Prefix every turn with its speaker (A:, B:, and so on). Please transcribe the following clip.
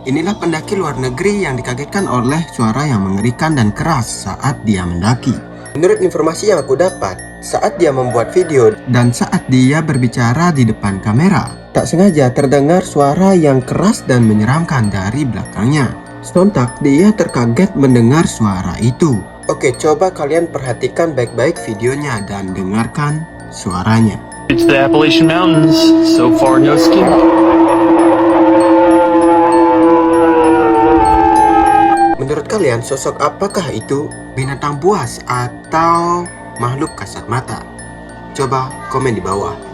A: Inilah pendaki luar negeri yang dikagetkan oleh suara yang mengerikan dan keras saat dia mendaki. Menurut informasi yang aku dapat, saat dia membuat video dan saat dia berbicara di depan kamera, tak sengaja terdengar suara yang keras dan menyeramkan dari belakangnya. Sontak dia terkaget mendengar suara itu. Oke, coba kalian perhatikan baik-baik videonya dan dengarkan suaranya.
B: It's the Appalachian Mountains. So far, no skiing.
A: Menurut kalian sosok apakah itu? Binatang buas atau makhluk kasat mata? Coba komen di bawah.